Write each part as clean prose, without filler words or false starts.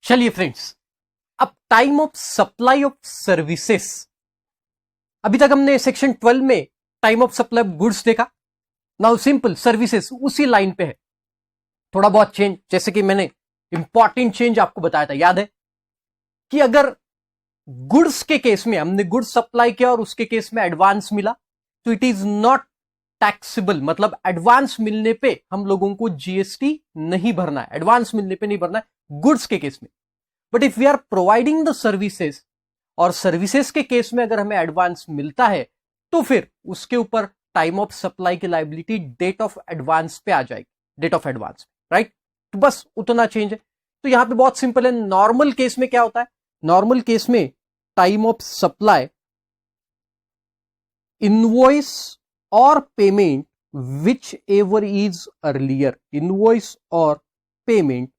चलिए फ्रेंड्स, अब time of supply of services. अभी तक हमने सेक्शन 12 में time of supply of goods देखा। नाउ सिंपल सर्विसेज उसी लाइन पे है, थोड़ा बहुत चेंज। जैसे कि मैंने इंपॉर्टेंट चेंज आपको बताया था, याद है कि अगर गुड्स के केस में हमने गुड्स सप्लाई किया और उसके केस में एडवांस मिला तो इट इज नॉट टैक्सेबल, मतलब एडवांस मिलने पे हम लोगों को जीएसटी नहीं भरना है, एडवांस मिलने पे नहीं भरना है गुड्स के केस में। But if we are providing the services, और सर्विसेज के केस में अगर हमें एडवांस मिलता है तो फिर उसके ऊपर टाइम ऑफ सप्लाई की लायबिलिटी डेट ऑफ एडवांस पे आ जाएगी, डेट ऑफ एडवांस, राइट। तो बस उतना चेंज है। तो यहां पे बहुत सिंपल है। नॉर्मल केस में क्या होता है, नॉर्मल केस में टाइम ऑफ सप्लाई इनवॉइस और payment whichever is earlier, invoice और पेमेंट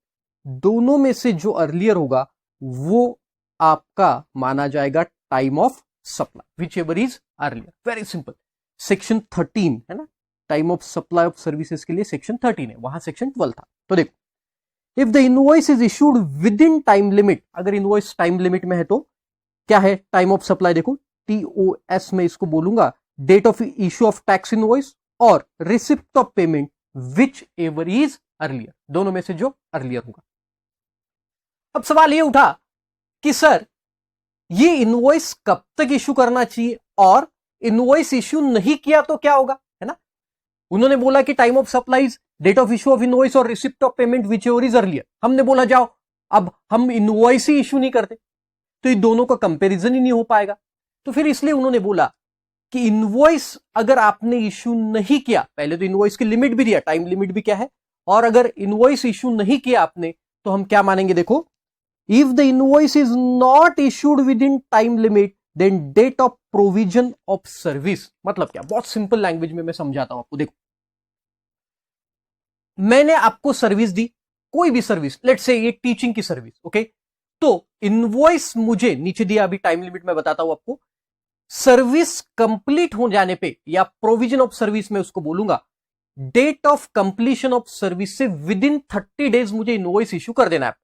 दोनों में से जो अर्लियर होगा वो आपका माना जाएगा time of supply, whichever is earlier. Very simple. Section 13 है ना, time of supply of services के लिए सेक्शन 13 है, वहां सेक्शन 12 था। तो देखो, if the invoice is issued within time limit, अगर इनवॉइस टाइम लिमिट में है तो क्या है टाइम ऑफ सप्लाई, देखो TOS में इसको बोलूंगा date of issue of tax invoice और receipt of payment whichever is earlier, दोनों में से जो अर्लियर होगा। अब सवाल ये उठा कि सर ये इनवॉइस कब तक इश्यू करना चाहिए, और इनवॉइस इश्यू नहीं किया तो क्या होगा, है ना। उन्होंने बोला कि time of supplies date of issue of invoice और receipt of payment whichever is earlier. हमने बोला जाओ अब हम इनवॉइस ही इश्यू नहीं करते तो ये दोनों का कंपैरिजन ही नहीं हो पाएगा। तो फिर इसलिए उन्होंने बोला कि इनवॉइस अगर आपने इश्यू नहीं किया, पहले तो इनवॉइस की लिमिट भी दिया, टाइम लिमिट भी क्या है, और अगर इनवॉइस इश्यू नहीं किया आपने तो हम क्या मानेंगे, देखो, if the invoice is not issued within time limit then date of provision of service. मतलब क्या, बहुत सिंपल लैंग्वेज में मैं समझाता हूं आपको। देखो, मैंने आपको सर्विस दी, कोई भी सर्विस, लेट्स से ये टीचिंग की सर्विस, ओके। तो इनवॉइस मुझे नीचे दिया, अभी टाइम लिमिट में बताता हूं आपको। सर्विस कंप्लीट हो जाने पे या प्रोविजन ऑफ सर्विस में उसको बोलूंगा date of completion of service से विद इन 30 डेज मुझे इनवॉइस इश्यू कर देना है।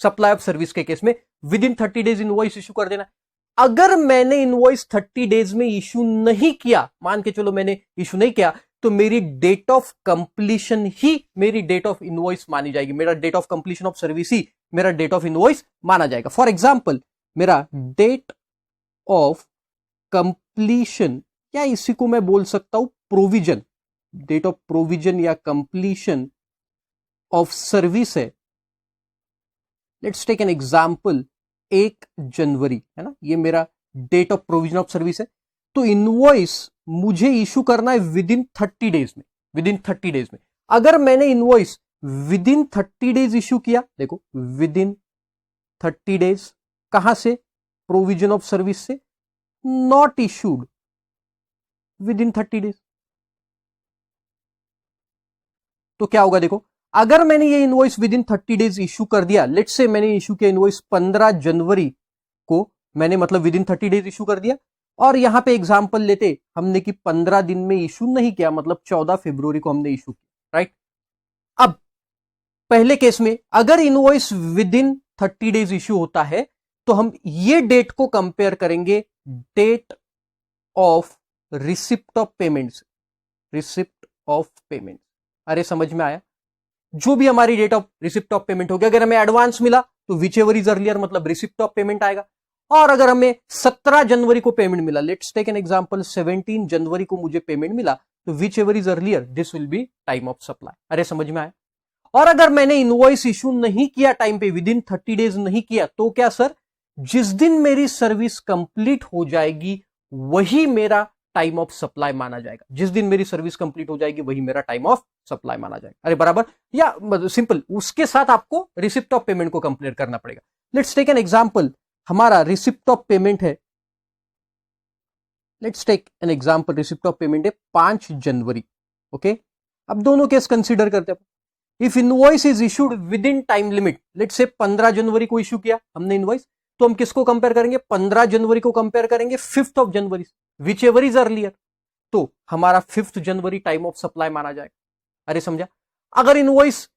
सप्लाई ऑफ सर्विस के केस में within 30 days invoice issue कर देना है। अगर मैंने इनवॉइस 30 डेज में इश्यू नहीं किया, मान के चलो मैंने इश्यू नहीं किया, तो मेरी डेट ऑफ कंप्लीशन ही मेरी डेट ऑफ इनवॉइस मानी जाएगी, मेरा date of completion of service ही मेरा डेट ऑफ इनवॉइस माना जाएगा। फॉर एग्जाम्पल, मेरा डेट ऑफ कंप्लीशन, या इसी को मैं बोल सकता हूं प्रोविजन, डेट ऑफ प्रोविजन या कंप्लीशन ऑफ सर्विस है, लेट्स टेक एन एग्जाम्पल 1 जनवरी, है ना, ये मेरा date of provision of service है। तो इनवॉइस मुझे इशू करना है विद इन 30 डेज में, विद इन 30 डेज में। अगर मैंने invoice within 30 days issue किया, देखो विद इन 30 डेज, कहां से, प्रोविजन ऑफ सर्विस से, not issued within 30 days, तो क्या होगा, देखो, अगर मैंने ये invoice within 30 days issue कर दिया, लेट्स से मैंने इशू किया इनवॉइस 15 जनवरी को, मैंने मतलब विद इन 30 डेज इशू कर दिया, और यहां पे एग्जांपल लेते हमने कि 15 दिन में इशू नहीं किया, मतलब 14 फरवरी को हमने इशू किया, राइट। अब पहले केस में अगर invoice within 30 days issue होता है तो हम ये डेट को कंपेयर करेंगे date of receipt of payments, receipt of payment. अरे समझ में आया, जो भी हमारी date of receipt of payment होगी, अगर हमें एडवांस मिला तो विच एवर इज अर्लियर मतलब रिसिप्ट ऑफ पेमेंट आएगा, और अगर हमें 17 जनवरी को पेमेंट मिला, लेट्स टेक एन एग्जांपल 17 जनवरी को मुझे पेमेंट मिला, तो whichever is earlier this will be time of supply. अरे समझ में आया। और अगर मैंने इनवॉइस इशू नहीं किया टाइम पे, विद इन 30 डेज नहीं किया, तो क्या सर, जिस दिन मेरी सर्विस कंप्लीट हो जाएगी वही मेरा टाइम ऑफ सप्लाई माना जाएगा, जिस दिन मेरी सर्विस कंप्लीट हो जाएगी वही मेरा टाइम ऑफ सप्लाई माना जाएगा। अरे बराबर, या सिंपल, उसके साथ आपको रिसिप्ट ऑफ पेमेंट को कंपेयर करना पड़ेगा। लेट्स टेक एन एग्जांपल, हमारा रिसिप्ट ऑफ पेमेंट है, let's take an example, receipt of payment है 5 जनवरी, ओके। अब दोनों केस कंसीडर करते हैं। If invoice is issued within time limit, let's say 15 जनवरी को इशू किया हमने इनवॉइस, तो हम किसको कंपेयर करेंगे, 15 जनवरी को कंपेयर करेंगे 5th of January, which ever is earlier, तो हमारा 5th January time of supply माना जाएगा। अरे समझा। अगर इनवॉइस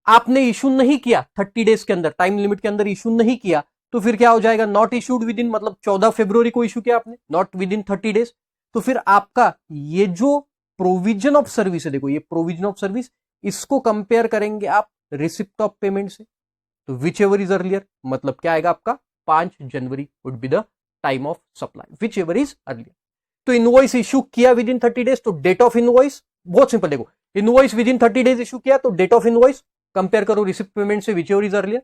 आपने इशू नहीं किया 30 डेज के अंदर, टाइम लिमिट के अंदर इशू नहीं किया, तो फिर क्या हो जाएगा, नॉट इशूड विद इन, मतलब 14 फरवरी को इशू किया आपने, नॉट विद इन 30 डेज, तो फिर आपका ये जो प्रोविजन ऑफ सर्विस है, देखो ये प्रोविजन ऑफ सर्विस, इसको कंपेयर करेंगे आप रिसिप्ट ऑफ पेमेंट से, तो विच एवर इज अर्लियर, मतलब क्या आएगा आपका 5 जनवरी would be the time of supply, whichever is earlier. तो इनवॉइस इशू किया विद इन 30 डेज, तो डेट ऑफ इनवॉइस, बहुत सिंपल, देखो invoice within 30 days issue किया तो डेट ऑफ इनवॉइस कंपेयर करो रिसिप्ट पेमेंट से, विच एवर इज अर्लियर।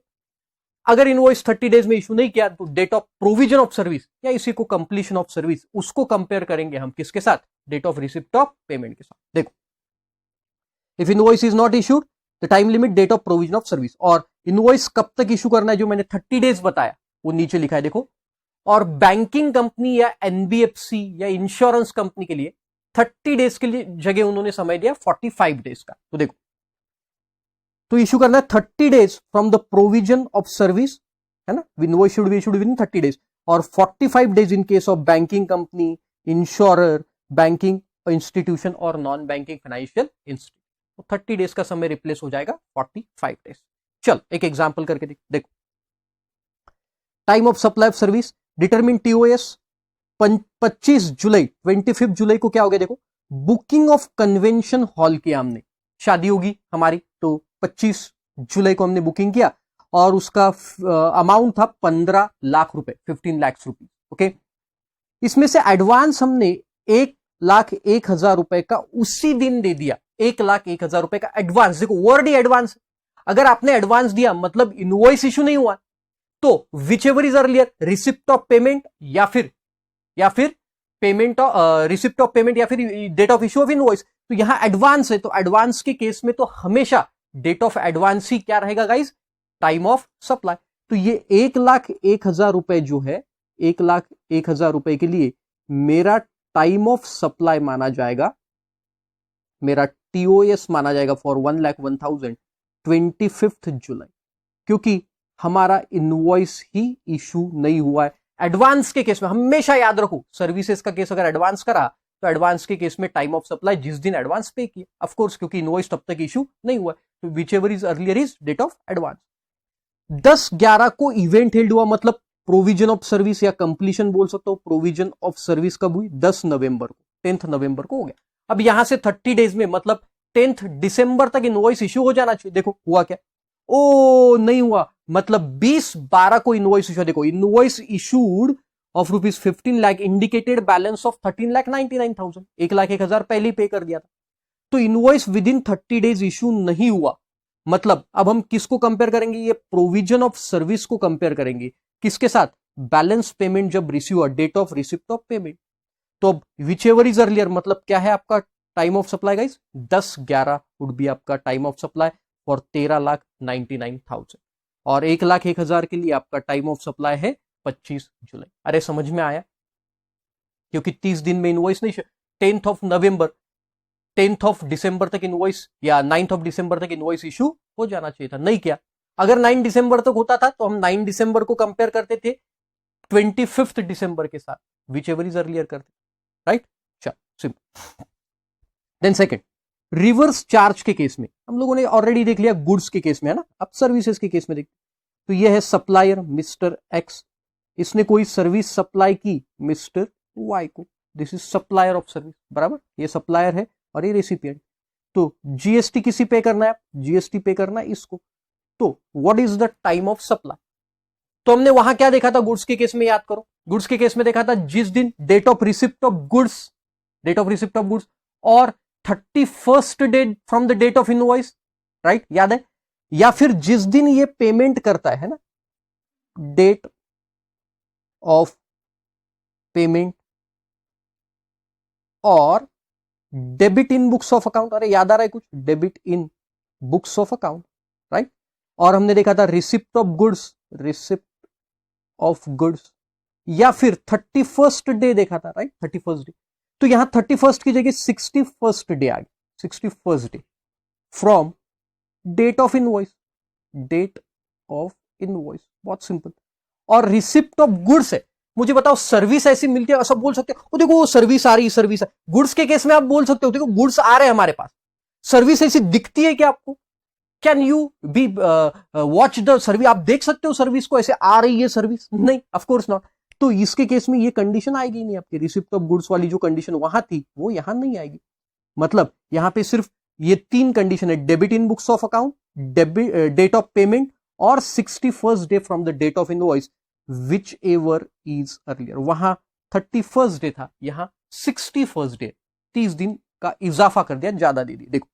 अगर इनवॉइस 30 डेज में इशू नहीं किया तो date of provision of service या इसी को कंप्लीशन ऑफ सर्विस, उसको कंपेयर करेंगे हम किसके साथ, date of receipt of payment के साथ। देखो if invoice is not issued the time limit date of provision of service, और इनवॉइस कब तक इशू करना है, जो मैंने 30 डेज बताया वो नीचे लिखा है देखो, और बैंकिंग कंपनी या एनबीएफसी या इंश्योरेंस कंपनी के लिए 30 डेज के लिए जगह उन्होंने समय दिया 45 डेज का। तो देखो तो इशू करना है 30 days from the provision of service, है ना, invoice should be issued within 30 days, और 45 days in case of banking company, insurer, banking institution और नॉन बैंकिंग फाइनेंशियल इंस्टीट्यूट। तो 30 डेज का समय रिप्लेस हो जाएगा 45 डेज। चल एक एग्जांपल करके देखो, time of supply of service determine TOS 25 जुलाई, 25 जुलाई को क्या हो गया, देखो बुकिंग ऑफ कन्वेंशन हॉल किया हमने, शादी होगी हमारी, तो 25 जुलाई को हमने बुकिंग किया और उसका अमाउंट था 15 लाख रुपए, 15 लाख रुपए। ओके, इसमें से एडवांस हमने 1,01,000 रुपए का उसी दिन दे दिया, 1,01,000 रुपए का एडवांस। देखो वर्ड ही एडवांस, अगर आपने एडवांस दिया मतलब इनवॉइस इशू नहीं हुआ, तो whichever is earlier, receipt of payment या फिर पेमेंट रिसिप्ट ऑफ पेमेंट या फिर date of issue of invoice. तो यहां एडवांस है, तो एडवांस के केस में तो हमेशा डेट ऑफ एडवांस ही क्या रहेगा गाइस, टाइम ऑफ सप्लाई। तो ये 1,01,000 रुपए जो है, 1,01,000 रुपए के लिए मेरा टाइम ऑफ सप्लाई माना जाएगा, मेरा टीओएस माना जाएगा फॉर 1,01,000 25 जुलाई, क्योंकि हमारा इनवॉइस ही इशू नहीं हुआ है। एडवांस के केस में हमेशा याद रखो, सर्विसेज का केस अगर एडवांस करा तो एडवांस के केस में टाइम ऑफ सप्लाई जिस दिन एडवांस पे किया, ऑफ कोर्स क्योंकि इनवॉइस तब तक इशू नहीं हुआ, तो whichever is earlier is date of advance. 10/11 को इवेंट हेल्ड हुआ, मतलब प्रोविजन ऑफ सर्विस या कंप्लीशन बोल सकते हो, प्रोविजन ऑफ सर्विस कब हुई, 10 नवंबर को, 10 नवंबर को हो गया। अब यहां से 30 डेज में मतलब 10 दिसंबर तक इनवॉइस इशू हो जाना चाहिए। देखो हुआ क्या, ओ नहीं हुआ, मतलब 20/12 को इनवॉइस इशू, देखो invoice issued of rupees 15 lakh, indicated balance of 13,99,000, 1,01,000 पहले ही पे कर दिया था। तो invoice within 30 days issue नहीं हुआ, मतलब अब हम किसको कंपेयर करेंगे, ये प्रोविजन ऑफ सर्विस को कंपेयर करेंगे किसके साथ, बैलेंस पेमेंट जब रिसीव हुआ, date of receipt of payment. तो अब विच एवर इज अर्लियर, मतलब क्या है आपका time of supply guys, 10/11 would be आपका टाइम ऑफ सप्लाई फॉर 13,99,000, और 1,01,000 के लिए आपका टाइम ऑफ सप्लाई है 25 जुलाई। अरे समझ में आया, क्योंकि 30 दिन में इनवॉइस नहीं, 10th of November 10th of December तक इनवॉइस या 9th ऑफ दिसंबर तक इनवॉइस इशू हो जाना चाहिए था, नहीं किया। अगर 9 दिसंबर तक होता था तो हम 9 दिसंबर को कंपेयर करते थे 25 दिसंबर के साथ, विच एवर इज अर्लियर करते, राइट। चल simple. Then second, reverse charge के केस में हम लोगों ने ऑलरेडी देख लिया, गुड्स के केस में है ना, अब सर्विसेज के केस में देख, तो ये है सप्लायर मिस्टर एक्स, इसने कोई सर्विस सप्लाई की मिस्टर वाई को, this is supplier of service, बराबर, ये सप्लायर है और ये रेसिपिएंट। तो जीएसटी किसी पे करना है, जीएसटी पे करना है इसको। तो what is the time of supply, तो हमने वहां क्या देखा था गुड्स के केस में, याद करो, गुड्स के केस में देखा था जिस दिन date of receipt of goods, date of receipt of goods, और 31st day from the date of invoice, right, याद है, या फिर जिस दिन ये पेमेंट करता है ना, डेट ऑफ पेमेंट और debit in books of account, अरे याद आ रहा है कुछ, debit in books of account, right. और हमने देखा था receipt of goods, receipt of goods, या फिर 31st डे देखा था, राइट, 31st डे। तो यहां 31st की जगह 61st डे आ गई, 61st day from date of invoice, date of invoice, बहुत सिंपल। और रिसिप्ट ऑफ गुड्स है, मुझे बताओ सर्विस ऐसी मिलती है, सब बोल सकते हो देखो सर्विस आ रही है, सर्विस है, गुड्स के केस में आप बोल सकते हो देखो गुड्स आ रहे हैं हमारे पास, सर्विस ऐसी दिखती है क्या आपको, can you be watch the service, आप देख सकते हो सर्विस को, ऐसे आ रही है सर्विस? नहीं, ऑफ कोर्स नॉट। तो इसके केस में ये कंडीशन आएगी नहीं, आपकी रिसिप्ट ऑफ गुड्स वाली जो कंडीशन वहां थी वो यहां नहीं आएगी। मतलब यहां पे सिर्फ ये 3 कंडीशन है, debit in books of account, date of payment और 61st day from the date of invoice whichever is earlier. वहां 31st डे था, यहां 61st डे, 30 दिन का इजाफा कर दिया, ज्यादा दे दिया। देखो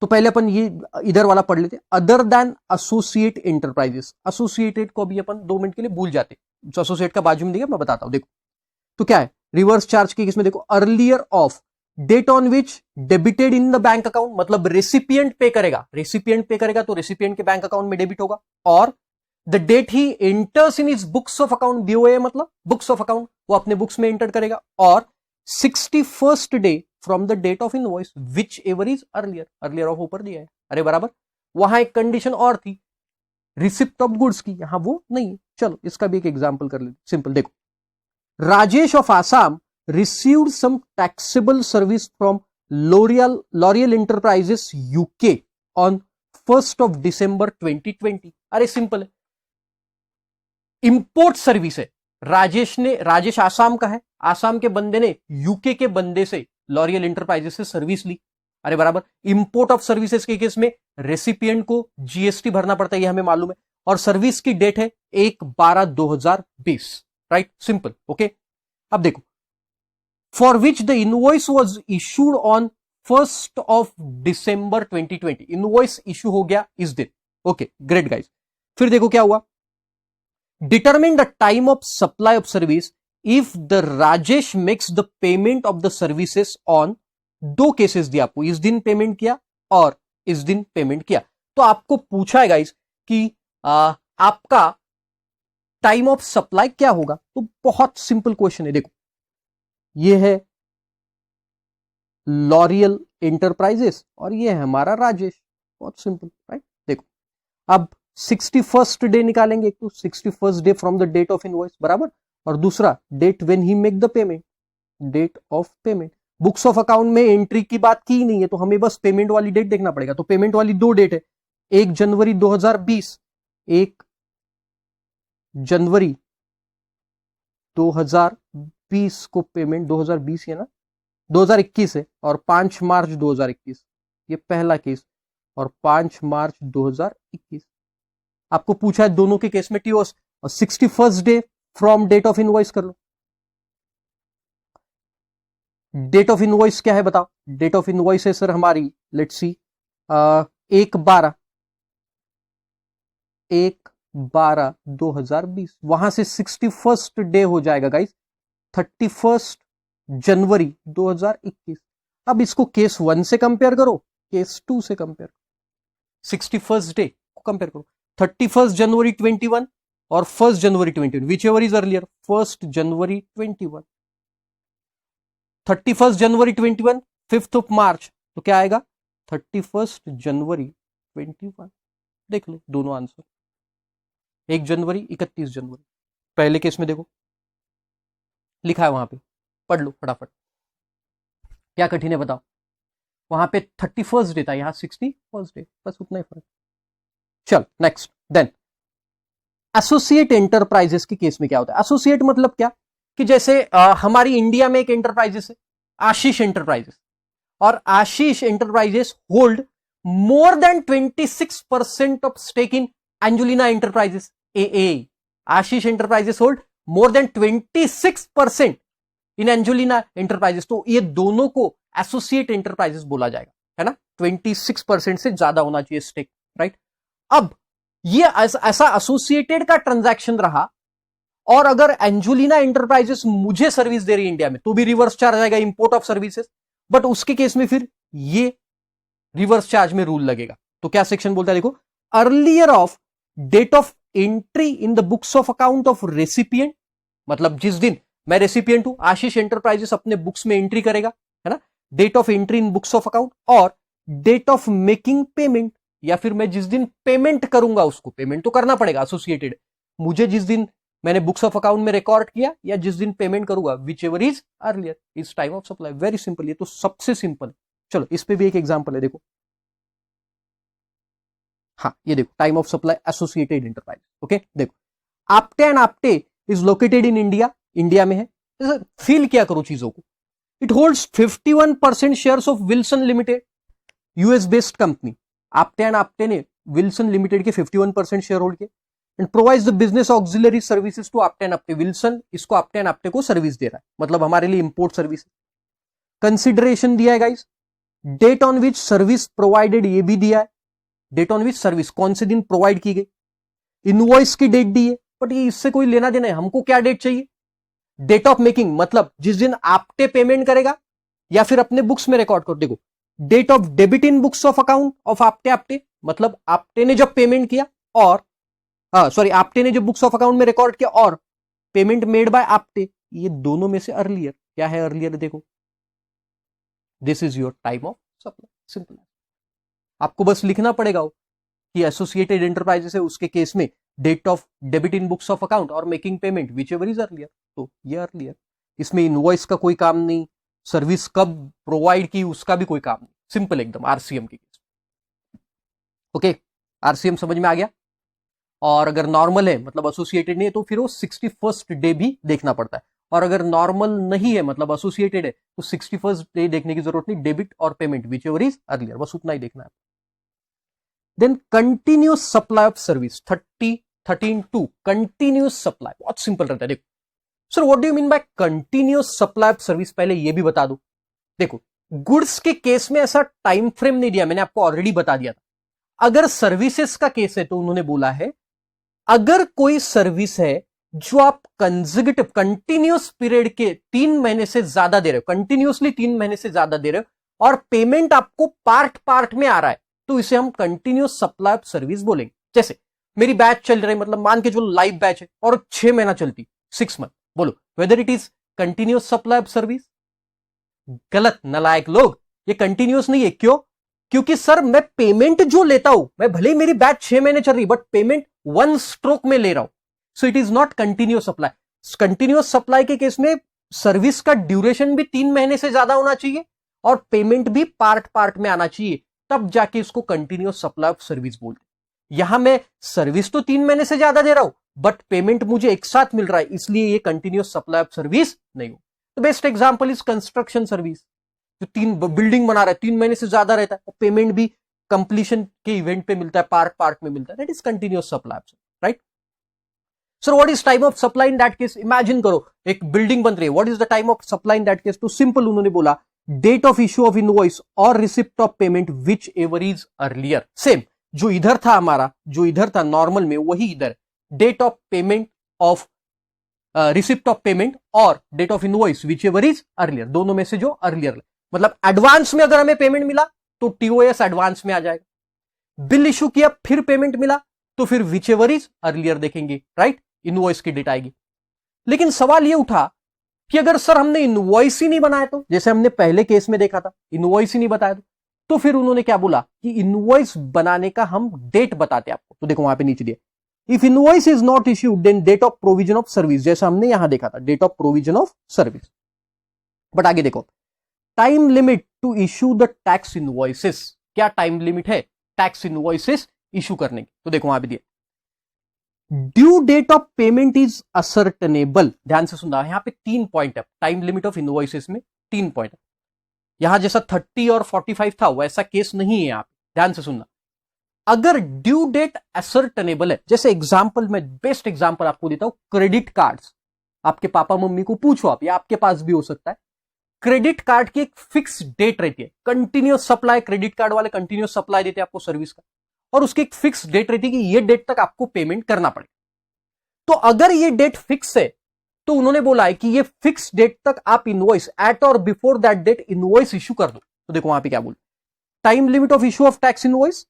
तो पहले अपन ये इधर वाला पढ़ लेते, other than associate enterprises. Associated को अभी अपन 2 मिनट के लिए भूल जाते, जो एसोसिएट का बाजू में दिया मैं बताता हूं। देखो तो क्या है, रिवर्स चार्ज के केस में देखो, earlier of date on which debited in the bank account, मतलब रेसिपिएंट पे करेगा, रेसिपिएंट पे करेगा तो रेसिपिएंट के बैंक अकाउंट में डेबिट होगा, और the date he enters in his books of account, BOA मतलब बुक्स ऑफ अकाउंट, वो अपने बुक्स में एंटर करेगा, और 61st day from the date of invoice whichever is earlier, earlier of ऊपर दिया है, अरे बराबर। वहां एक कंडीशन और थी रिसिप्ट ऑफ गुड्स की, यहां वो नहीं। चलो इसका भी एक एग्जांपल कर लेते, सिंपल देखो, Rajesh of Assam received some taxable service from L'Oreal Enterprises UK on 1st of December 2020। अरे सिंपल है, इंपोर्ट सर्विस है, राजेश आसाम का है, आसाम के बंदे ने यूके के बंदे से लॉरियल एंटरप्राइजेस से सर्विस ली, अरे बराबर। इंपोर्ट ऑफ सर्विसेज के केस में रेसिपिएंट को जीएसटी भरना पड़ता है, ये हमें मालूम है, और सर्विस की डेट है 1/12/2020, राइट, सिंपल, ओके। अब देखो, for which the invoice was issued on 1st of December 2020, invoice issue हो गया इस दिन, ओके ग्रेट गाइस। फिर देखो क्या हुआ, determine the time of supply of service if the Rajesh makes the payment of the services on, 2 cases दिया आपको, इस दिन पेमेंट किया और इस दिन पेमेंट किया। तो आपको पूछा है गाइस कि आपका टाइम ऑफ सप्लाई क्या होगा, तो बहुत सिंपल क्वेश्चन है। देखो ये है लॉरियल एंटरप्राइजेस और ये है हमारा राजेश, बहुत सिंपल, राइट। देखो अब 61st डे निकालेंगे, एक तो 61st day from the date of invoice बराबर, और दूसरा date when he make the payment, date of payment. Books of account में एंट्री की बात की ही नहीं है, तो हमें बस पेमेंट वाली डेट देखना पड़ेगा। तो पेमेंट वाली 2 डेट है, 1 जनवरी 2020, 1 जनवरी 2020 को पेमेंट, 2020 है ना, 2021 है, और 5 मार्च 2021, ये पहला केस, और 5 मार्च 2021। आपको पूछा है दोनों के केस में टीओएस, और 61st day from date of invoice कर लो। डेट ऑफ इनवॉइस क्या है बताओ, डेट ऑफ इनवॉइस है सर हमारी, लेट्स सी 1/12/2020, वहां से 61st डे हो जाएगा गाइस 31 जनवरी 2021। अब इसको केस 1 से कंपेयर करो, केस 2 से कंपेयर करो, 61st डे को कंपेयर करो, 31 जनवरी 21 और 1 जनवरी 21, which ever is earlier, 1 January 21, 31 January 21, 5th of March, तो क्या आएगा 31 जनवरी 21। देख लो दोनों आंसर, 1 जनवरी 31 जनवरी। पहले केस में देखो लिखा है वहां पे, पढ़ लो फटाफट, क्या कठिन है बताओ, वहां पे 31st डे था, यहां 61st डे, बस उतना ही फर्क। चल नेक्स्ट, देन एसोसिएट एंटरप्राइजेस के केस में क्या होता है। एसोसिएट मतलब क्या, कि जैसे हमारी इंडिया में एक एंटरप्राइजेस है आशीष एंटरप्राइजेस, और Ashish enterprises hold more than 26% of stake in Angelina enterprises ए। Ashish enterprises hold more than 26% in Angelina enterprises, तो ये दोनों को एसोसिएट एंटरप्राइजेस बोला जाएगा, है ना, 26% से ज्यादा होना चाहिए स्टेक, राइट। अब ये ऐसा एसोसिएटेड का ट्रांजैक्शन रहा, और अगर एंजुलिना एंटरप्राइजेस मुझे सर्विस दे रही है इंडिया में, तो भी रिवर्स चार्ज आएगा, इंपोर्ट ऑफ सर्विसेज, बट उसके केस में फिर ये रिवर्स चार्ज में रूल लगेगा। तो क्या सेक्शन बोलता है देखो, earlier of date of entry in the books of account of recipient, मतलब जिस दिन मैं रेसिपिएंट हूं, आशीष एंटरप्राइजेस अपने बुक्स में एंट्री करेगा, है ना, date of entry in books of account, और डेट ऑफ मेकिंग पेमेंट, या फिर मैं जिस दिन पेमेंट करूंगा, उसको पेमेंट तो करना पड़ेगा, एसोसिएटेड, मुझे जिस दिन मैंने बुक्स ऑफ अकाउंट में रिकॉर्ड किया या जिस दिन पेमेंट करूंगा, which ever is earlier is time of supply. Very simple, ये तो सबसे सिंपल है। चलो इस पे भी एक एग्जांपल है, देखो हाँ ये देखो time of supply associated enterprise. Okay देखो Apte and Apte is located in India, India में है। फील क्या करो चीजों को। It holds 51% shares of Wilson limited, US based company. Apte and Apte ने विल्सन लिमिटेड के 51% शेयर होल्ड किए and provides the business auxiliary services to Apte and Apte. Wilson इसको आपटे एंड आपटे को सर्विस दे रहा है, मतलब हमारे लिए इंपोर्ट सर्विस। कंसिडरेशन दिया है guys, date on which service provided ये भी दिया है, डेट ऑन विच सर्विस कौन से दिन प्रोवाइड की गई, इनवॉइस की डेट दी है, बट ये इससे कोई लेना देना है। हमको क्या डेट चाहिए, डेट ऑफ मेकिंग, मतलब जिस दिन आपटे पेमेंट करेगा या फिर अपने बुक्स में रिकॉर्ड कर। देखो date of debit in books of account of Apte, Apte मतलब आपटे ने जब पेमेंट किया, और सॉरी आपटे ने जब बुक्स ऑफ अकाउंट में रिकॉर्ड किया, और पेमेंट मेड बाय आपटे, ये दोनों में से अर्लियर क्या है, अर्लियर देखो this is your time of supply. Simple, आपको बस लिखना पड़ेगा कि एसोसिएटेड एंटरप्राइजेस है, उसके केस में date of debit in books of account और making payment whichever is earlier, तो ये अर्लियर। इसमें इनवॉइस का कोई काम नहीं, सर्विस कब प्रोवाइड की उसका भी कोई काम नहीं, सिंपल एकदम आरसीएम के केस। ओके आरसीएम समझ में आ गया। और अगर नॉर्मल है मतलब एसोसिएटेड नहीं है, तो फिर वो 61st डे भी देखना पड़ता है। और अगर नॉर्मल नहीं है मतलब एसोसिएटेड है, तो 61st डे देखने की जरूरत नहीं, डेबिट और payment whichever is earlier, बस उतना ही देखना है। Then continuous supply of service 13.2 continuous supply, बहुत सिंपल रहता है। देखो sir what do you mean by continuous supply of service, पहले ये भी बता दो। देखो गुड्स के केस में ऐसा टाइम फ्रेम नहीं दिया, मैंने आपको ऑलरेडी बता दिया था। अगर सर्विसेज का केस है तो उन्होंने बोला है अगर कोई सर्विस है जो आप कंजिक्यूटिव कंटिन्यूस पीरियड के 3 महीने से ज्यादा दे रहे हो, कंटिन्यूसली 3 महीने से ज्यादा दे रहे हो, और पेमेंट आपको पार्ट पार्ट में आ रहा है, तो इसे हम कंटिन्यूस सप्लाई ऑफ सर्विस बोलेंगे। जैसे मेरी बैच चल रही है, मतलब मान के चलो लाइव बैच है और 6 महीना चलती, 6 मंथ, बोलो whether it is continuous supply of service. गलत नलायक लोग, ये कंटिन्यूस नहीं है। क्यों? क्योंकि सर मैं पेमेंट जो लेता हूं, मैं भले ही मेरी बैच 6 महीने चल रही, बट पेमेंट 1 स्ट्रोक में ले रहा हूं, so it is not continuous supply. Continuous supply के केस में सर्विस का ड्यूरेशन भी 3 महीने से ज्यादा होना चाहिए और पेमेंट भी पार्ट पार्ट में आना चाहिए, तब जाके इसको कंटिन्यूस सप्लाई ऑफ सर्विस बोलते हैं। यहां मैं सर्विस तो 3 महीने से ज्यादा दे रहा हूं, बट पेमेंट मुझे एक साथ मिल रहा है, इसलिए ये कंटिन्यूस सप्लाई ऑफ सर्विस नहीं हो। तो best example is construction service, जो 3 बिल्डिंग बना रहा है, 3 महीने से ज्यादा रहता है, और पेमेंट भी कंप्लीशन के इवेंट पे मिलता है, पार्ट पार्ट में मिलता है, that is continuous supply, right. Sir what is time of supply in that case? Imagine करो एक बिल्डिंग बन रही है, what is the time of supply in that case? तो सिंपल उन्होंने बोला date of issue of invoice और receipt of payment whichever is earlier. Same जो इधर था हमारा, जो इधर था नॉर्मल में, वही इधर date of payment of receipt of payment और date of invoice whichever is earlier, दोनों में से जो अर्लियर, मतलब एडवांस में अगर हमें पेमेंट मिला तो टीओएस एडवांस में आ जाएगा, बिल इशू किया फिर पेमेंट मिला तो फिर विच एवर इज अर्लियर देखेंगे, राइट, इनवॉइस की डेट आएगी। लेकिन सवाल ये उठा कि अगर सर हमने इनवॉइस ही नहीं बनाया, तो जैसे हमने पहले केस में देखा था इनवॉइस ही नहीं बताया, तो फिर उन्होंने क्या बोला कि इनवॉइस बनाने का हम डेट बताते हैं आपको। तो देखो वहां पे नीचे दिया if invoice is not issued then date of provision of service, जैसा हमने यहां देखा था date of provision of service. But आगे देखो time limit to issue the tax invoices, क्या टाइम लिमिट है टैक्स इनवॉइसेस इश्यू करने की? तो देखो वहां पे दिया due date of payment is ascertainable. ध्यान से सुनना, यहां पे 3 पॉइंट है टाइम लिमिट ऑफ इनवॉइसेस में, 3 पॉइंट है। यहां जैसा 30 और 45 था वैसा केस नहीं है यहां पे, ध्यान से सुनना। अगर ड्यू डेट असर्टेनेबल है, जैसे एग्जांपल में बेस्ट एग्जांपल आपको देता हूं, क्रेडिट कार्ड्स, आपके पापा मम्मी को पूछो आप, या आपके पास भी हो सकता है, क्रेडिट कार्ड की एक फिक्स डेट रहती है, कंटिन्यूस सप्लाई, क्रेडिट कार्ड वाले कंटिन्यूस सप्लाई देते हैं आपको सर्विस का, और उसकी एक फिक्स डेट रहती है कि ये डेट तक आपको पेमेंट करना पड़ेगा। तो अगर ये डेट फिक्स है तो उन्होंने बोला है कि ये फिक्स डेट तक आप इनवॉइस एट और before that date invoice issue कर दो। तो देखो वहां पे क्या बोल, time limit of issue of tax invoice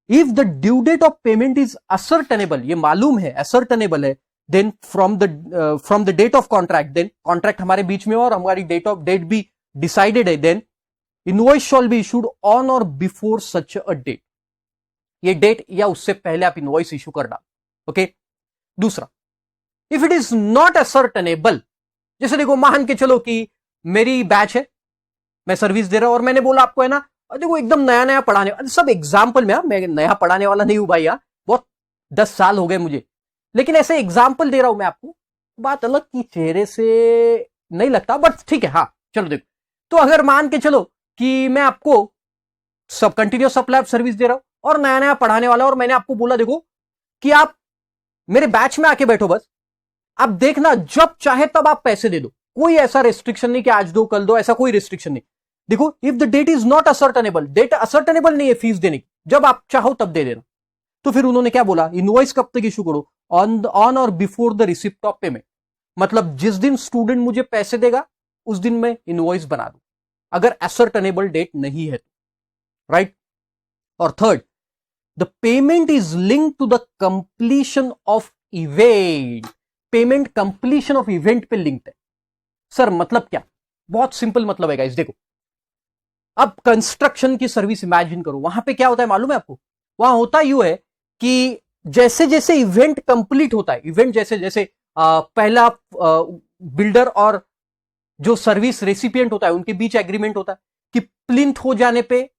if the due date of payment is ascertainable, ये मालूम है असर्टेनेबल है, then from the date of contract, then contract हमारे बीच में और हमारी डेट भी डिसाइडेड है, then invoice shall be issued on or before such a date, ये डेट या उससे पहले आप इनवॉइस इशू कर डालो। ओके, दूसरा if it is not ascertainable, जैसे देखो मान के चलो कि मेरी बैच है, मैं सर्विस दे रहा हूं और मैंने बोला आपको है ना देखो एकदम नया नया पढ़ाने, सब एग्जाम्पल में, मैं नया पढ़ाने वाला नहीं हूं भाई, यार बहुत 10 साल हो गए मुझे, लेकिन ऐसे एग्जाम्पल दे रहा हूं मैं आपको। बात अलग की चेहरे से नहीं लगता, बट ठीक है। हाँ चलो देखो, तो अगर मान के चलो कि मैं आपको सब कंटिन्यूस सप्लाई ऑफ सर्विस दे रहा हूं और नया नया पढ़ाने वाला, और मैंने आपको बोला देखो कि आप मेरे बैच में आके बैठो, बस आप देखना जब चाहे तब आप पैसे दे दो, कोई ऐसा रेस्ट्रिक्शन नहीं कि आज दो कल दो, ऐसा कोई रेस्ट्रिक्शन नहीं। देखो if the date is not ascertainable, date ascertainable नहीं है फीस देने की, जब आप चाहो तब दे देना। तो फिर उन्होंने क्या बोला, इनवॉइस कब तक इशू करो, on or before the receipt of payment, मतलब जिस दिन स्टूडेंट मुझे पैसे देगा उस दिन मैं इनवॉइस बना दूं, अगर असर्टेनेबल डेट नहीं है तो, राइट। और third, the payment is link to the completion of event, payment completion of event पे लिंक्ड है। सर मतलब क्या, बहुत सिंपल मतलब है गाइस, देखो अब कंस्ट्रक्शन की सर्विस इमेजिन करो, वहां पे क्या होता है मालूम है आपको, वहां होता यूं है कि जैसे जैसे इवेंट कंप्लीट होता है, इवेंट जैसे जैसे पहला बिल्डर और जो सर्विस रेसिपिएंट होता है उनके बीच एग्रीमेंट होता है कि प्लिंथ हो जाने पे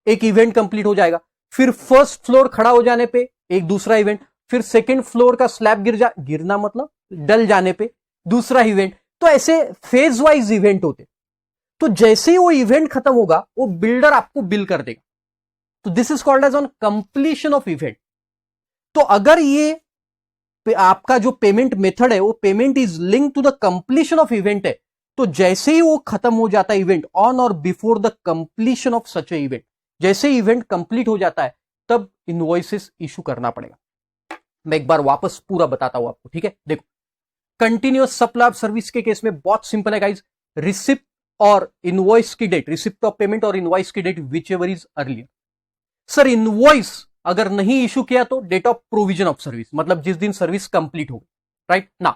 एक इवेंट कंप्लीट हो जाएगा, फिर फर्स्ट फ्लोर खड़ा हो जाने पे एक दूसरा इवेंट, फिर सेकंड फ्लोर का स्लैब गिरना मतलब डल जाने पे दूसरा इवेंट। तो ऐसे फेज वाइज इवेंट होते, तो जैसे ही वो इवेंट खत्म होगा वो बिल्डर आपको बिल कर देगा, तो this is called as on completion of event. तो अगर ये आपका जो पेमेंट मेथड है वो payment is link to the completion of event है, तो जैसे ही वो खत्म हो जाता है event, on or before the completion of such a event, जैसे इवेंट कंप्लीट हो जाता है तब इनवॉइसेस इशू करना पड़ेगा। मैं एक बार वापस पूरा बताता हूं आपको, ठीक है। देखो कंटिन्यूअस सप्लाई ऑफ सर्विस के केस में बहुत सिंपल है गाइज, रिसिप्ट और इनवॉइस की डेट, रिसिप्ट ऑफ पेमेंट और इनवॉइस की date whichever is earlier. Sir invoice अगर नहीं इशू किया तो date of provision of service, मतलब जिस दिन सर्विस कंप्लीट हो, राइट ना।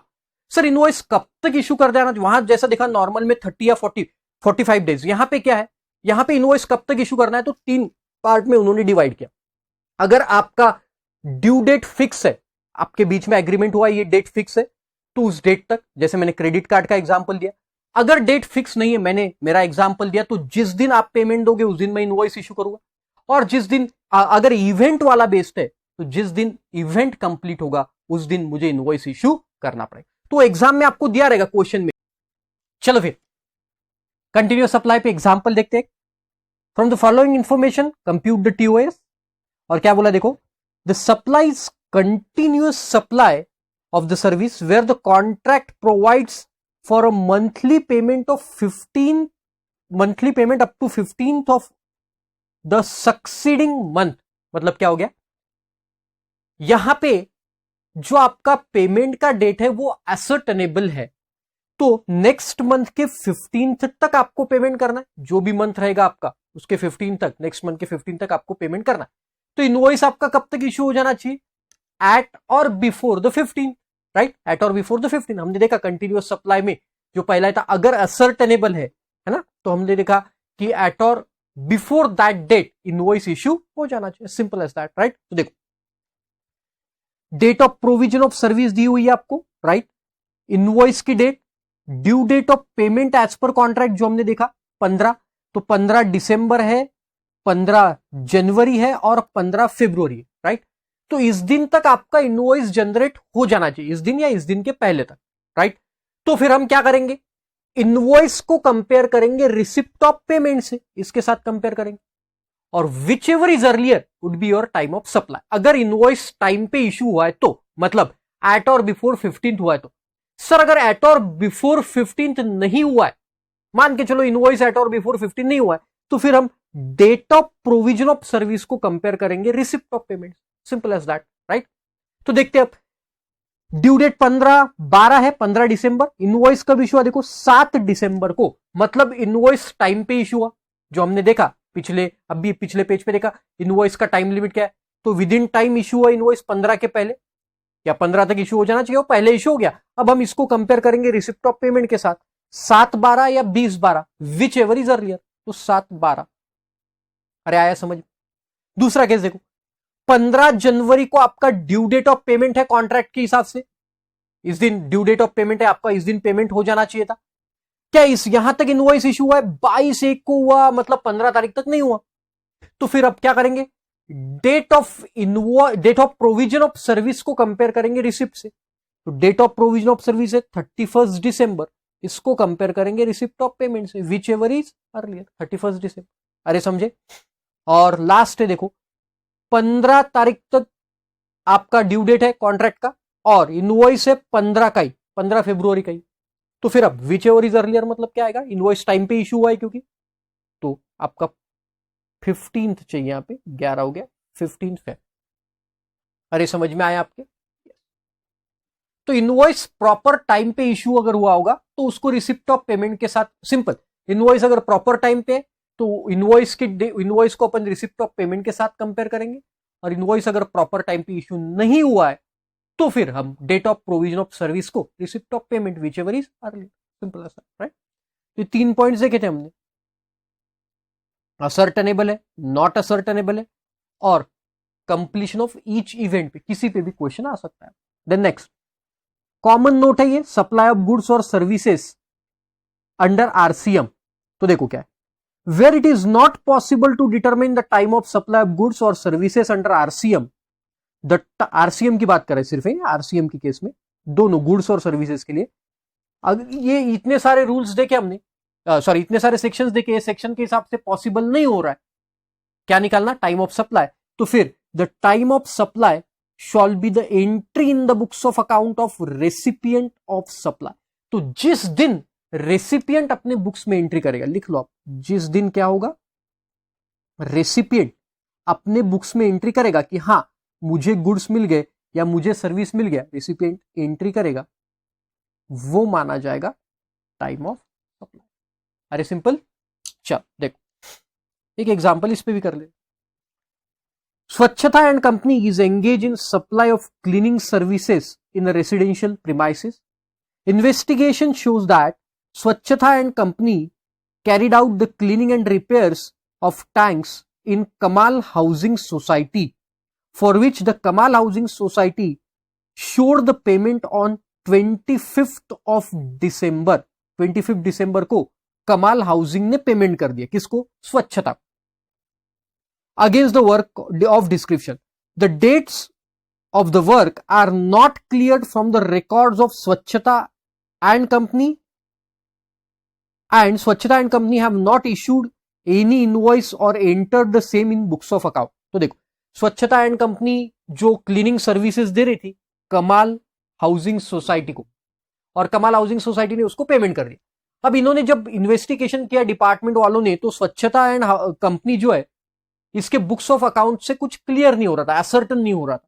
सर इनवॉइस कब तक इशू कर देना, वहां जैसा देखा नॉर्मल में 30 या 45 डेज, यहां पे क्या है, यहां पे इनवॉइस कब तक इशू करना है तो 3 पार्ट में उन्होंने डिवाइड किया। अगर आपका ड्यू डेट फिक्स है, आपके बीच में एग्रीमेंट हुआ ये डेट फिक्स है, तो उस डेट तक, जैसे मैंने क्रेडिट कार्ड का एग्जांपल दिया। अगर डेट फिक्स नहीं है, मैंने मेरा एग्जांपल दिया, तो जिस दिन आप पेमेंट दोगे उस दिन मैं इनवॉइस इशू करूंगा। और जिस दिन अगर इवेंट वाला बेस्ड है तो जिस दिन इवेंट कंप्लीट होगा उस दिन मुझे इनवॉइस इशू करना पड़ेगा। तो एग्जाम में आपको दिया रहेगा क्वेश्चन में। चलो फिर कंटिन्यूअस सप्लाई पे एग्जांपल देखते हैं। From the following information compute the TOS, और क्या बोला देखो, the supplies continuous supply of the service where the contract provides for a monthly payment of 15 monthly payment up to 15th of the succeeding month। मतलब क्या हो गया, यहां पे जो आपका पेमेंट का डेट है वो असर्टेनेबल है, तो नेक्स्ट मंथ के 15th तक आपको पेमेंट करना है, जो भी मंथ रहेगा आपका उसके 15 तक, नेक्स्ट मंथ के 15 तक आपको पेमेंट करना है। तो इनवॉइस आपका कब तक इशू हो जाना चाहिए, एट और बिफोर द 15, राइट, एट और बिफोर द 15। हमने देखा कंटिन्यूअस सप्लाई में जो पहला था अगर असर्टेनेबल है ना, तो हमने देखा कि एट और before that date invoice issue हो जाना चाहिए, सिंपल एज दैट, राइट। तो देखो date of provision of service दी हुई है आपको, राइट, इनवॉइस की date, due date of payment as per contract जो हमने देखा 15, तो 15 दिसंबर है, 15 जनवरी है और 15 फरवरी है, राइट। तो इस दिन तक आपका इनवॉइस जनरेट हो जाना चाहिए, इस दिन या इस दिन के पहले तक, राइट। तो फिर हम क्या करेंगे, इनवॉइस को कंपेयर करेंगे रिसिप्ट ऑफ पेमेंट से, इसके साथ कंपेयर करेंगे, और which ever is earlier would be your time of supply. अगर इनवॉइस टाइम पे इशू हुआ है तो, मतलब एट और बिफोर 15th हुआ है तो। सर अगर एट और बिफोर 15th नहीं हुआ है, मान के चलो इनवॉइस एट और बिफोर 15 नहीं हुआ है, तो फिर हम date of provision of service को कंपेयर करेंगे receipt of payment, simple as that, right. तो देखते हैं अब ड्यू डेट 15/12 है, 15 दिसंबर, इनवॉइस कब इशू हुआ देखो 7 दिसंबर को, मतलब इनवॉइस टाइम पे इशू हुआ, जो हमने देखा पिछले, अभी पिछले पेज पे देखा इनवॉइस का टाइम लिमिट क्या है, तो विद इन टाइम इशू हुआ इनवॉइस 15 के पहले, या 15 तक इशू हो जाना चाहिए, वो पहले इशू हो गया। अब हम इसको कंपेयर करेंगे रिसिप्ट ऑफ पेमेंट के साथ, 7/12 या 20/12 विच एवर इज अर्लियर, तो 7/12। अरे आया समझ। दूसरा केस देखो, 15 जनवरी को आपका ड्यू डेट ऑफ पेमेंट है कॉन्ट्रैक्ट के हिसाब से, इस दिन ड्यू डेट ऑफ पेमेंट है आपका, इस दिन पेमेंट हो जाना चाहिए था। क्या इस यहां तक इनवॉइस इशू हुआ है 22/1 को हुआ, मतलब 15 तारीख तक नहीं हुआ, तो फिर अब क्या करेंगे, date of provision of service को कंपेयर करेंगे रिसिप्ट से। तो date of provision of service है 31 दिसंबर, इसको कंपेयर करेंगे रिसिप्ट ऑफ पेमेंट से, विच एवर इज अर्लियर, 31 दिसंबर। अरे समझे। और लास्ट है देखो, 15 तारीख तक आपका ड्यू डेट है कॉन्ट्रैक्ट का, और इनवॉइस है 15 का ही, 15 फरवरी का ही। तो फिर अब विच एवर इज अर्लियर मतलब क्या आएगा, इनवॉइस टाइम पे इशू हुआ है क्योंकि, तो आपका 15th चाहिए, यहां पे 11 हो गया, 15th है। अरे समझ में आया आपके। तो इनवॉइस प्रॉपर टाइम पे इशू अगर हुआ होगा तो उसको रिसिप्ट ऑफ पेमेंट के साथ, सिंपल, इनवॉइस अगर प्रॉपर टाइम पे तो इनवॉइस को अपन रिसिप्ट ऑफ पेमेंट के साथ कंपेयर करेंगे, और इनवॉइस अगर प्रॉपर टाइम पे इशू नहीं हुआ है तो फिर हम date of provision of service को receipt of payment whichever is early, simple ऐसा, राइट। तो 3 पॉइंट्स देखे थे हमने, असर्टेनेबल है, नॉट असर्टेनेबल है, और कंप्लीशन ऑफ ईच इवेंट पे किसी पे भी क्वेश्चन आ सकता है। देन नेक्स्ट कॉमन नोट है ये, सप्लाई ऑफ गुड्स और सर्विसेज अंडर आरसीएम। तो देखो क्या है, where it is not possible to determine the time of supply of goods और services under RCM, the RCM की बात करें सिर्फ, आरसीएम के केस में दोनों गुड्स और सर्विसेज के लिए, ये इतने सारे रूल्स देखे हमने, सॉरी इतने सारे सेक्शंस देखे, सेक्शन के हिसाब से पॉसिबल नहीं हो रहा है, क्या निकालना, टाइम ऑफ सप्लाई। तो फिर the time of supply shawl be the entry in the books of account of recipient of supply. तो जिस दिन रेसिपिएंट अपने बुक्स में एंट्री करेगा, लिख लो आप, जिस दिन क्या होगा, रेसिपिएंट अपने बुक्स में एंट्री करेगा कि हां मुझे गुड्स मिल गए या मुझे सर्विस मिल गया, रेसिपिएंट एंट्री करेगा, वो माना जाएगा टाइम ऑफ सप्लाई। अरे सिंपल। चल देखो एक एग्जांपल इस पे भी कर ले। Swachhata and company is engage in supply of cleaning services in residential premises. Investigation shows that Swachhata and company carried out the cleaning and repairs of tanks in Kamal Housing Society, for which the Kamal Housing Society showed the payment on 25th of December। 25 दिसंबर को Kamal housing ने payment कर दिया, किसको, Swachhata, against the work of description. The dates of the work are not cleared from the records of Swachhata and company, and Swachhata and company have not issued any invoice or entered the same in books of account। तो देखो स्वच्छता and company जो cleaning services दे रही थी कमाल housing society को, और कमाल हाउसिंग सोसाइटी ने उसको पेमेंट कर दिया। अब इन्होंने जब इन्वेस्टिगेशन किया डिपार्टमेंट वालों ने, तो स्वच्छता एंड कंपनी जो है इसके बुक्स ऑफ अकाउंट से कुछ क्लियर नहीं हो रहा था, असर्टन नहीं हो रहा था।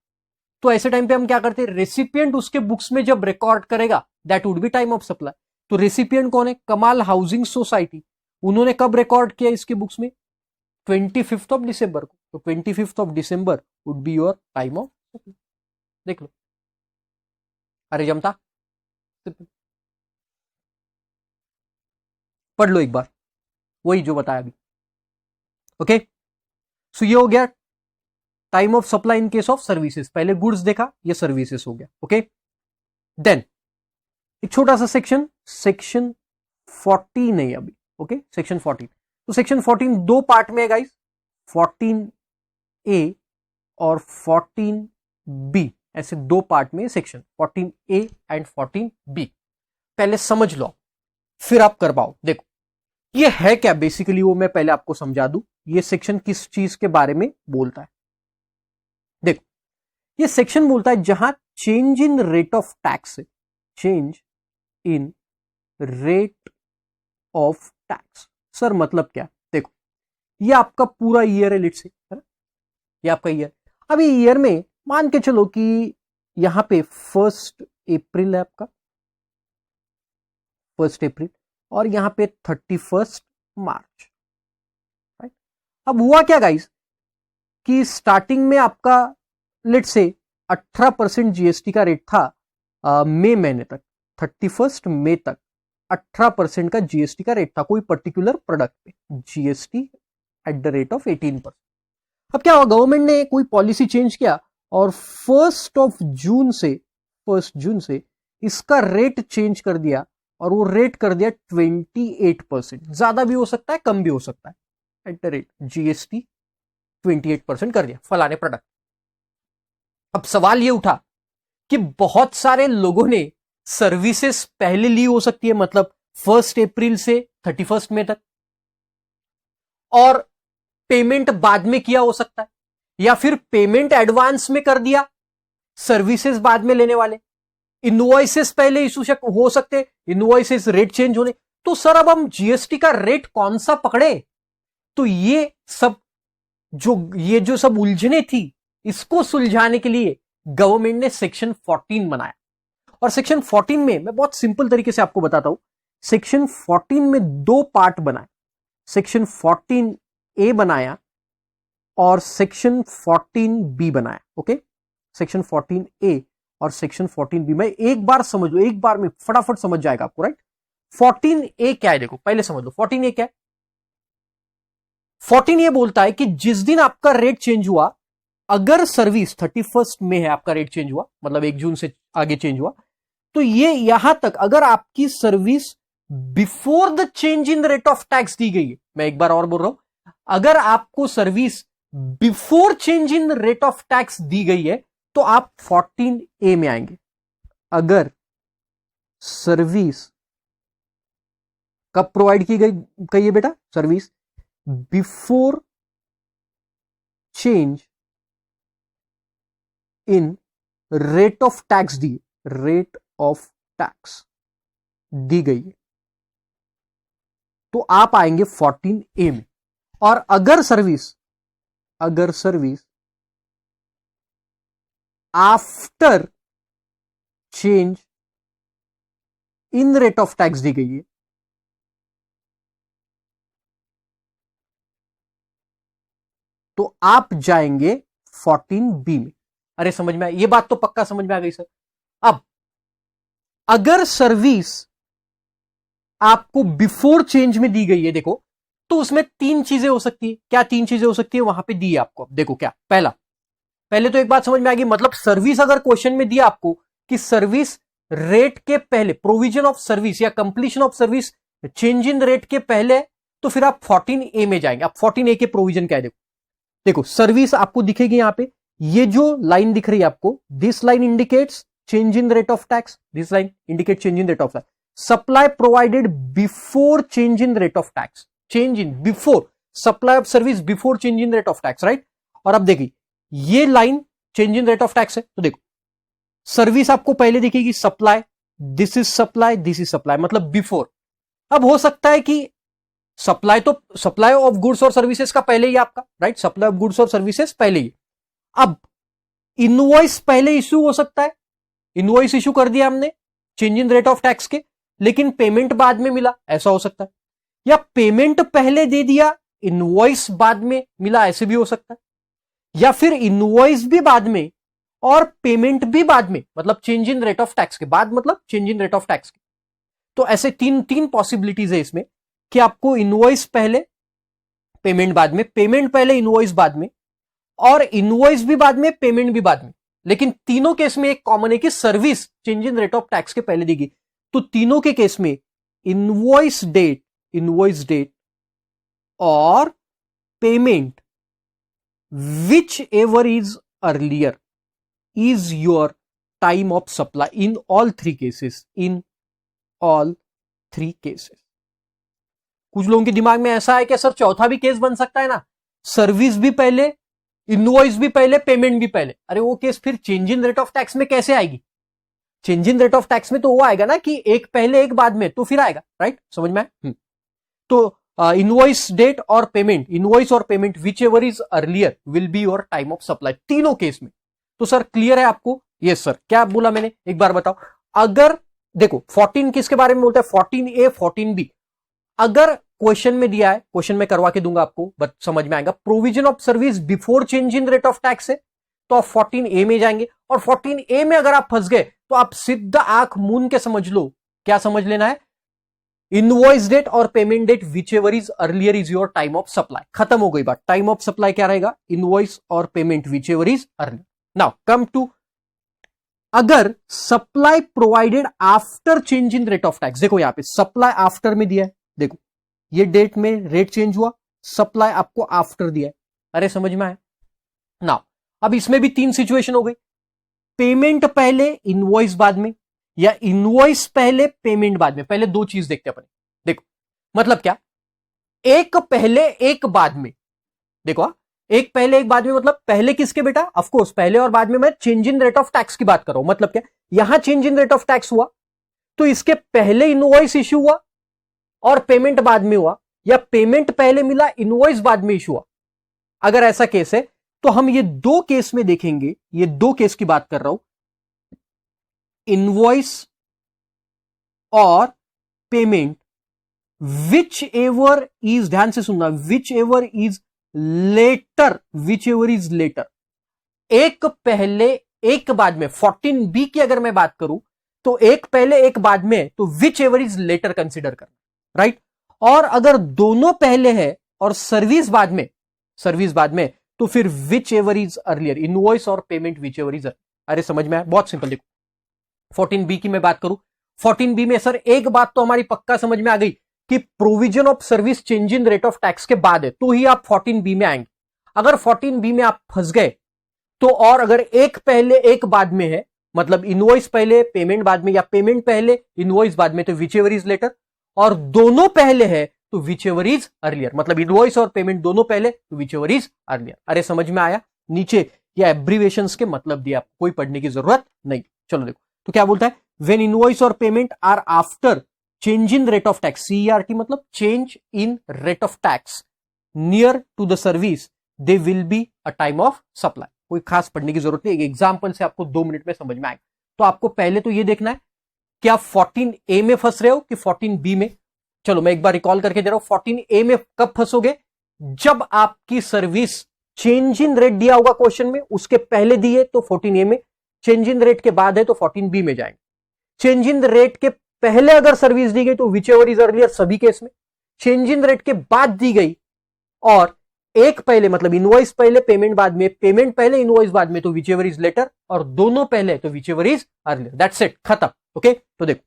तो ऐसे टाइम पे हम क्या करते हैं, रेसिपिएंट उसके बुक्स में जब रिकॉर्ड करेगा that would be time of supply. तो रेसिपिएंट कौन है, कमाल हाउसिंग सोसाइटी, उन्होंने कब रिकॉर्ड किया इसके बुक्स में, 25th ऑफ दिसंबर को। तो 25th of December would be your time of supply. देख लो, अरे जमता, पढ़ लो एक बार वही जो बताया अभी। ओके, सो ये हो गया time of supply in case of services. पहले गुड्स देखा, ये सर्विसेज हो गया। ओके, देन एक छोटा सा सेक्शन, सेक्शन 14 है अभी। Okay, section 14। तो सेक्शन 14 दो पार्ट में है गाइस, 14A और 14B, ऐसे दो पार्ट में सेक्शन 14A एंड 14B। पहले समझ लो फिर आप कर पाओ। देखो ये है क्या बेसिकली, वो मैं पहले आपको समझा दूं, ये सेक्शन किस चीज के बारे में बोलता है। देखो ये सेक्शन बोलता है जहां change in rate of tax है, change in rate of tax. Sir मतलब क्या, देखो ये आपका पूरा ईयर है, लेट्स से, है ना, ये आपका ईयर। अभी ईयर में मान के चलो कि यहां पे 1 अप्रैल है आपका, 1 अप्रैल, और यहां पे 31 मार्च, राइट। अब हुआ क्या गाइस कि स्टार्टिंग में आपका लेट्स से 18% जीएसटी का रेट था मई महीने तक, 31 मई तक 18% का जीएसटी का रेट था कोई पर्टिकुलर प्रोडक्ट पे, GST at the rate of 18%। अब क्या हुआ, गवर्नमेंट ने कोई पॉलिसी चेंज किया और 1 जून से इसका रेट चेंज कर दिया और वो रेट कर दिया 28%, ज्यादा भी हो सकता है कम भी हो सकता है, एट द रेट GST 28% कर दिया फलाने प्रोडक्ट। अब सवाल ये उठा कि बहुत सारे लोगों ने सर्विसेज पहले ली हो सकती है, मतलब 1 अप्रैल से 31 मई तक, और पेमेंट बाद में किया हो सकता है, या फिर पेमेंट एडवांस में कर दिया, सर्विसेज बाद में लेने वाले, इनवॉइसेस पहले इशू हो सकते, इनवॉइसेस रेट चेंज होने। तो सर अब हम जीएसटी का रेट कौन सा पकड़े? तो ये जो सब उलझने थी, इसको सुलझाने के लिए गवर्नमेंट ने सेक्शन 14 बनाया। और सेक्शन 14 में मैं बहुत सिंपल तरीके से आपको बताता हूं। सेक्शन 14 में 2 पार्ट बनाए, सेक्शन 14A बनाया और सेक्शन 14B बनाया। ओके, सेक्शन 14A और सेक्शन 14B में एक बार समझ लो, एक बार में फटाफट समझ जाएगा आपको, राइट। 14A क्या है, देखो पहले समझ लो 14A क्या है। 14A बोलता है कि जिस दिन आपका रेट चेंज हुआ, अगर सर्विस 31 में है, आपका रेट चेंज हुआ, मतलब 1 जून से आगे चेंज हुआ, तो ये यहां तक अगर आपकी service before the change in rate of tax दी गई है, मैं एक बार और बोल रहा हूं, अगर आपको service before change in rate of tax दी गई है तो आप 14A में आएंगे। अगर सर्विस कब प्रोवाइड की गई, कहिए बेटा, service before change in rate of tax दी, रेट ऑफ टैक्स दी गई है, तो आप आएंगे 14A में। और अगर service after change in rate of tax दी गई है, तो आप जाएंगे 14B में। अरे समझ में, ये बात तो पक्का समझ में आ गई सर। अब अगर सर्विस आपको बिफोर चेंज में दी गई है, देखो, तो उसमें 3 चीजें हो सकती है। क्या 3 चीजें हो सकती है वहां पे दी है आपको? देखो क्या, पहले तो एक बात समझ में आ गई, मतलब सर्विस अगर क्वेश्चन में दिया आपको कि सर्विस रेट के पहले, प्रोविजन ऑफ सर्विस या completion of service change in rate के पहले, तो फिर आप 14A में जाएंगे। आप 14A के प्रोविजन क्या है, देखो सर्विस आपको दिखेगी यहां पे, ये जो लाइन दिख रही है आपको, this line indicates change in rate of tax, this line indicate change in rate of tax, supply provided before change in rate of tax, change in before, supply of service before change in rate of tax, right. और अब देखिए ये line change in rate of tax है, तो देखो service आपको पहले दिखेगी, supply, this is supply, this is supply, मतलब बिफोर। अब हो सकता है कि सप्लाई ऑफ गुड्स और सर्विसेज का पहले ही आपका, राइट, सप्लाई ऑफ गुड्स और सर्विसेज पहले ही। अब इनवॉइस पहले इश्यू हो सकता है, इनवॉइस इश्यू कर दिया हमने change in rate of tax के, लेकिन पेमेंट बाद में मिला, ऐसा हो सकता है। या पेमेंट पहले दे दिया, इनवॉइस बाद में मिला, ऐसे भी हो सकता है। या फिर इनवॉइस भी बाद में और पेमेंट भी बाद में, मतलब change in rate of tax के बाद, मतलब change in rate of tax के। तो ऐसे तीन पॉसिबिलिटीज है इसमें कि आपको इनवॉइस पहले पेमेंट बाद में, पेमेंट पहले इनवॉइस बाद में, और इनवॉइस भी बाद में पेमेंट भी बाद में। लेकिन तीनों केस में एक कॉमन है कि service change in rate of tax के पहले देगी। तो तीनों के केस में इनवॉइस डेट और payment whichever is earlier is your time of supply in all 3 cases, in all 3 cases। कुछ लोगों के दिमाग में ऐसा है कि सर चौथा भी केस बन सकता है ना, सर्विस भी पहले, इनवॉइस भी पहले, पेमेंट भी पहले। अरे वो केस फिर change in rate of tax में कैसे आएगी? Change in rate of tax में तो वो आएगा ना कि एक पहले एक बाद में, तो फिर आएगा, राइट, समझ में आए? तो इनवॉइस डेट और पेमेंट, इनवॉइस और payment whichever is earlier will be your time of supply, तीनों केस में। तो सर क्लियर है आपको? Yes sir. क्या बोला मैंने, एक बार बताओ। अगर देखो 14 किसके बारे में बोलता है, 14A 14B। अगर क्वेश्चन में दिया है, क्वेश्चन में करवा के दूंगा आपको, बट समझ में आएगा, provision of service before change in rate of tax है, तो आप 14A में जाएंगे। और 14A में अगर आप फंस गए तो आप सीधा आंख मून के समझ लो, क्या समझ लेना है, इनवॉइस डेट और payment date whichever is earlier is your time of supply. खत्म हो गई बात। टाइम ऑफ सप्लाई क्या रहेगा, इनवॉइस और payment whichever is earlier. Now come to अगर supply provided after change in rate of tax, देखो यहां पे सप्लाई आफ्टर में दिया है, देखो ये डेट में रेट चेंज हुआ, सप्लाई आपको आफ्टर दिया है। अरे समझ में आया ना? अब इसमें भी तीन सिचुएशन हो गई, पेमेंट पहले इनवॉइस बाद में, या इनवॉइस पहले पेमेंट बाद में। पहले दो चीज देखते हैं अपने, देखो मतलब क्या, एक पहले एक बाद में, देखो एक पहले एक बाद में मतलब पहले किसके बेटा, ऑफ कोर्स पहले और बाद में मैं change in rate of tax की बात कर रहा हूं। मतलब क्या, यहां change in rate of tax हुआ तो इसके पहले इनवॉइस इश्यू हुआ और पेमेंट बाद में हुआ, या पेमेंट पहले मिला इनवॉइस बाद में इश्यू हुआ। अगर ऐसा केस है तो हम ये दो केस में देखेंगे, ये दो केस की बात कर रहा हूं, इनवॉइस और पेमेंट, विच एवर इज, ध्यान से सुनना, whichever is later, whichever is later, एक पहले एक बाद में। 14B की अगर मैं बात करूं तो एक पहले एक बाद में, तो whichever is later consider करना, राइट। और अगर दोनों पहले है और सर्विस बाद में, सर्विस बाद में, तो फिर which ever is earlier, invoice और पेमेंट विच एवर इज। अरे समझ में आया, बहुत सिंपल। देखो 14B की मैं बात करूं, 14B में सर एक बात तो हमारी पक्का समझ में आ गई कि provision of service change in rate of tax के बाद है, तो ही आप 14B में आएंगे। अगर 14B में आप फंस गए तो, और अगर एक पहले एक बाद में है, मतलब इनवॉइस पहले पेमेंट बाद में, या पेमेंट पहले इनवॉइस बाद में, तो विच एवर इज लेटर। और दोनों पहले है तो विच एवर इज अर्लियर, मतलब इनवॉइस और पेमेंट दोनों पहले तो विच एवर इज अर्लियर। अरे समझ में आया? नीचे या एब्रीवेशंस के मतलब दिया, आपको कोई पढ़ने की जरूरत नहीं। चलो देखो तो क्या बोलता है, व्हेन इनवॉइस और payment are after change in rate of tax, CERT मतलब change in rate of tax, near to the service, they will be a time of supply. कोई खास पढ़ने की जरूरत नहीं, एक एग्जाम्पल से आपको 2 मिनट में समझ में आएगा। तो आपको पहले तो ये देखना है कि आप 14A में फंस रहे हो कि 14B में। चलो मैं एक बार रिकॉल करके दे रहा हूं, 14A में कब फंसोगे, जब आपकी सर्विस चेंज इन रेट दिया होगा क्वेश्चन में, उसके पहले दिए तो 14A में, चेंज इन रेट के बाद है तो 14B में जाएंगे। चेंज इन रेट के पहले अगर सर्विस दी गई तो विच एवर इज अर्लियर, सभी केस में। चेंज इन रेट के बाद दी गई और एक पहले मतलब इनवॉइस पहले पेमेंट बाद में, पेमेंट पहले इनवॉइस बाद में, तो विच एवर इज लेटर, और दोनों पहले तो whichever is earlier. That's it, खत्म। ओके तो देखो,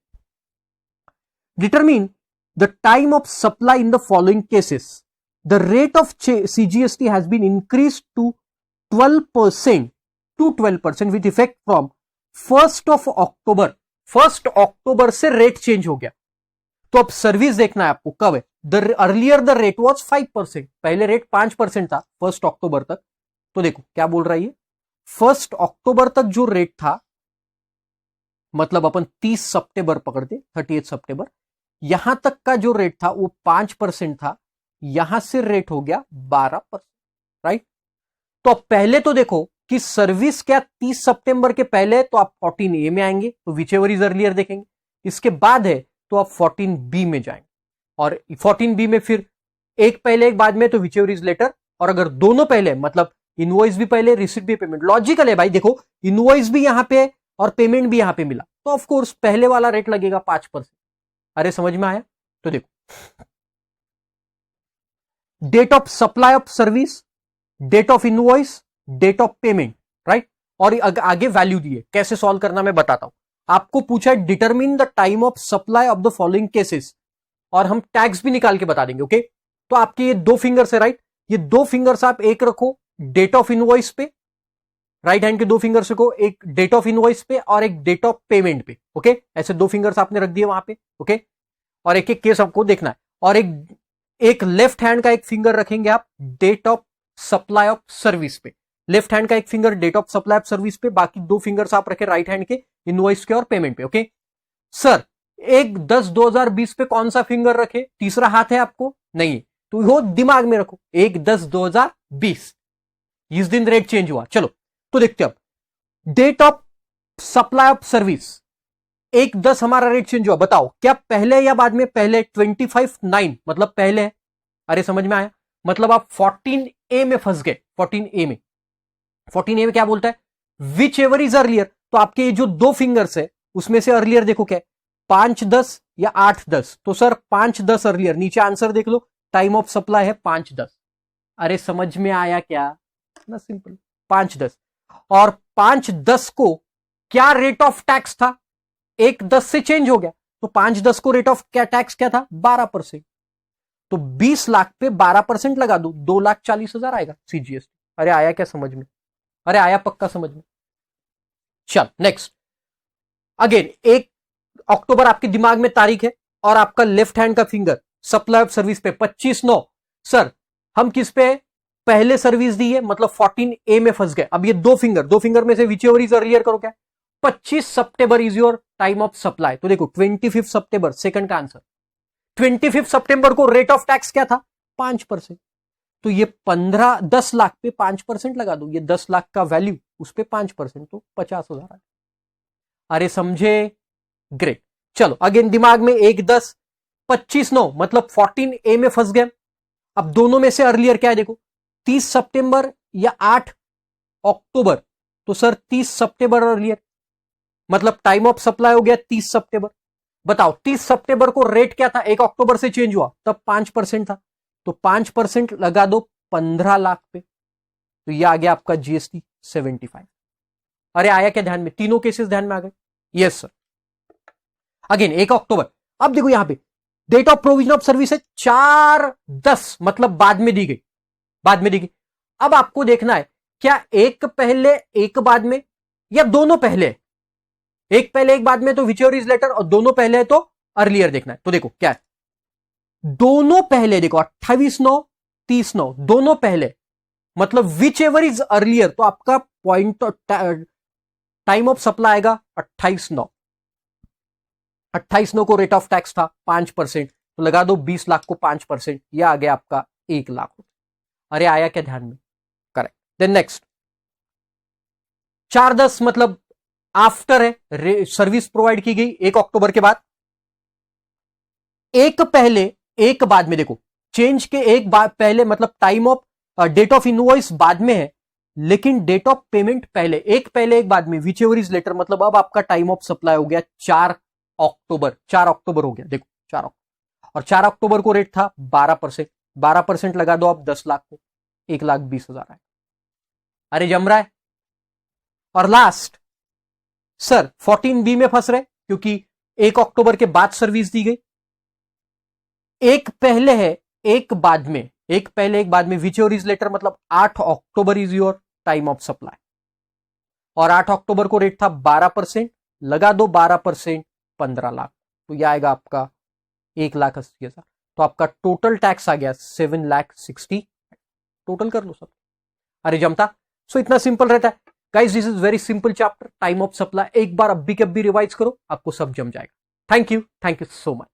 determine the time of supply in the following cases, the rate of CGST has been increase to 12% with effect from 1 October। 1 October से rate change हो गया, तो अब service देखना है आपको कब है। The earlier the rate was 5%, पहले रेट 5% था 1 October तक। तो देखो क्या बोल रहा है ये, 1 October तक जो रेट था, मतलब अपन 30 सितंबर पकड़ते, 30 सितंबर, यहां तक का जो रेट था वो 5% था, यहां से रेट हो गया 12%, राइट। तो अब पहले तो देखो कि सर्विस क्या 30 सितंबर के पहले, तो आप 14A में आएंगे तो विच एवर इज अर्लियर देखेंगे। इसके बाद है तो आप 14B में जाएंगे, और 14B में फिर एक पहले एक बाद में तो विच एवर इज लेटर, और अगर दोनों पहले मतलब इनवॉइस भी पहले रिसीट भी पेमेंट, लॉजिकल है भाई। देखो इनवॉइस भी यहां पे है और पेमेंट भी यहां पे मिला, तो ऑफ कोर्स पहले वाला रेट लगेगा 5%। अरे समझ में आया? तो देखो, date of supply of service, date of invoice, date of payment, right. और आगे वैल्यू दिए, कैसे सॉल्व करना मैं बताता हूं। आपको पूछा है determine the time of supply of the following cases, और हम टैक्स भी निकाल के बता देंगे। ओके तो आपके ये 2 फिंगर्स है, राइट। ये 2 फिंगर्स आप एक रखो डेट ऑफ इनवॉइस पे, राइट हैंड के 2 फिंगर्स को, एक डेट ऑफ इनवॉइस पे और एक डेट ऑफ पेमेंट पे। ओके ऐसे 2 फिंगर्स आपने रख दिए वहां पे। ओके और एक एक केस आपको देखना है, और एक लेफ्ट हैंड का एक फिंगर रखेंगे आप date of supply of service पे, लेफ्ट हैंड का एक finger date of supply of service पे, बाकी 2 फिंगर्स आप रखे राइट हैंड के इनवॉइस के और पेमेंट पे। ओके सर 1/10/2020 पे कौन सा फिंगर रखे, तीसरा हाथ है आपको नहीं, तो वो दिमाग में रखो 1/10/2020, इस दिन रेट चेंज हुआ। चलो तो देखते हैं अब, date of supply of service 1/10 हमारा रेट चेंज हुआ, बताओ क्या पहले या बाद में? पहले 25/9 मतलब पहले है। अरे समझ में आया? मतलब आप 14A में फंस गए। 14A में क्या बोलता है, विच एवर इज अर्लियर। तो आपके ये जो 2 फिंगर्स है उसमें से अर्लियर देखो क्या है, 5/10 या 8/10, तो सर 5/10 अर्लियर। नीचे आंसर देख लो, टाइम ऑफ सप्लाई है 5/10। अरे समझ में आया क्या? ना सिंपल 5/10, और 5/10 को क्या रेट ऑफ टैक्स था, 1/10 से चेंज हो गया, तो 5/10 को रेट ऑफ क्या टैक्स क्या था, 12%। तो 20 लाख पे 12% लगा दो, 2,40,000 आएगा सीजीएसटी। अरे आया क्या समझ में, अरे आया पक्का समझ में। चल नेक्स्ट, अगेन 1 अक्टूबर आपके दिमाग में तारीख है और आपका लेफ्ट हैंड का फिंगर सप्लाई ऑफ सर्विस पे 25/9। सर हम किस पे पहले सर्विस दी है, मतलब 14A में फंस गए। अब ये दो फिंगर में से विच एवर इज अर्लियर करो, क्या 25 सितंबर is your time of supply. तो देखो 25 सितंबर सेकंड का आंसर। 25 सितंबर को रेट ऑफ टैक्स क्या था, 5%। तो ये 10 लाख पे 5% लगा दो, ये 10 लाख का वैल्यू उस पे 5%, तो 50,000 आए। अरे समझे, ग्रेट। चलो अगेन दिमाग में 1/10 25/9 मतलब 14A में फंस गए। अब दोनों में से अर्लियर क्या है, देखो 30 सितंबर या 8 अक्टूबर। तो सर 30 सितंबर अर्लियर, मतलब टाइम ऑफ सप्लाई हो गया 30 सितंबर। बताओ 30 सितंबर को रेट क्या था, 1 अक्टूबर से चेंज हुआ, तब 5% था। तो 5% लगा दो 15 लाख पे, तो यह आ गया आपका जीएसटी 75। अरे आया क्या ध्यान में, तीनों केसेस ध्यान में आ गए। Yes sir. अगेन 1 अक्टूबर, अब देखो यहां पे date of provision of service है 4/10, मतलब बाद में दी गई। अब आपको देखना है क्या एक पहले एक बाद में या दोनों पहले, एक पहले एक बाद में तो विच एवर इज लेटर, और दोनों पहले है तो अर्लियर देखना है। तो देखो क्या है, दोनों पहले देखो 28/9 30/9 दोनों पहले, मतलब विच एवर इज अर्लियर, तो आपका पॉइंट टाइम ऑफ सप्लाई आएगा 28/9 को रेट ऑफ टैक्स था 5%, तो लगा दो 20 लाख को 5%, यह आ गया आपका 1 लाख। अरे आया क्या ध्यान में, करेक्ट। देन नेक्स्ट 4/10 मतलब आफ्टर है, सर्विस प्रोवाइड की गई 1 अक्टूबर के बाद। एक पहले एक बाद में, देखो चेंज के एक बाद पहले, मतलब time of date of invoice बाद में है, लेकिन डेट ऑफ पेमेंट पहले, एक पहले एक बाद में, विच एवर इज लेटर, मतलब अब आपका टाइम ऑफ सप्लाई हो गया 4 अक्टूबर। 4 अक्टूबर हो गया, देखो 4 अक्टूबर, और 4 अक्टूबर को रेट था 12%, 12% लगा दो आप 10 लाख को, 1,20,000 आए। अरे जम रहा है। और लास्ट सर 14B में फंस रहे, क्योंकि 1 अक्टूबर के बाद सर्विस दी गई। एक पहले है एक बाद में, एक पहले एक बाद में, विच एवर इज लेटर, मतलब 8 October is your time of supply, और 8 अक्टूबर को रेट था 12%, लगा दो 12%, 15 लाख, तो यह आएगा आपका 1,80,000। तो आपका टोटल टैक्स आ गया 7,60,000। टोटल कर लो सब। अरे जमता। सो इतना सिंपल रहता है guys, this is very simple chapter time of supply. एक बार अभी के अभी रिवाइज करो, आपको सब जम जाएगा। Thank you so much.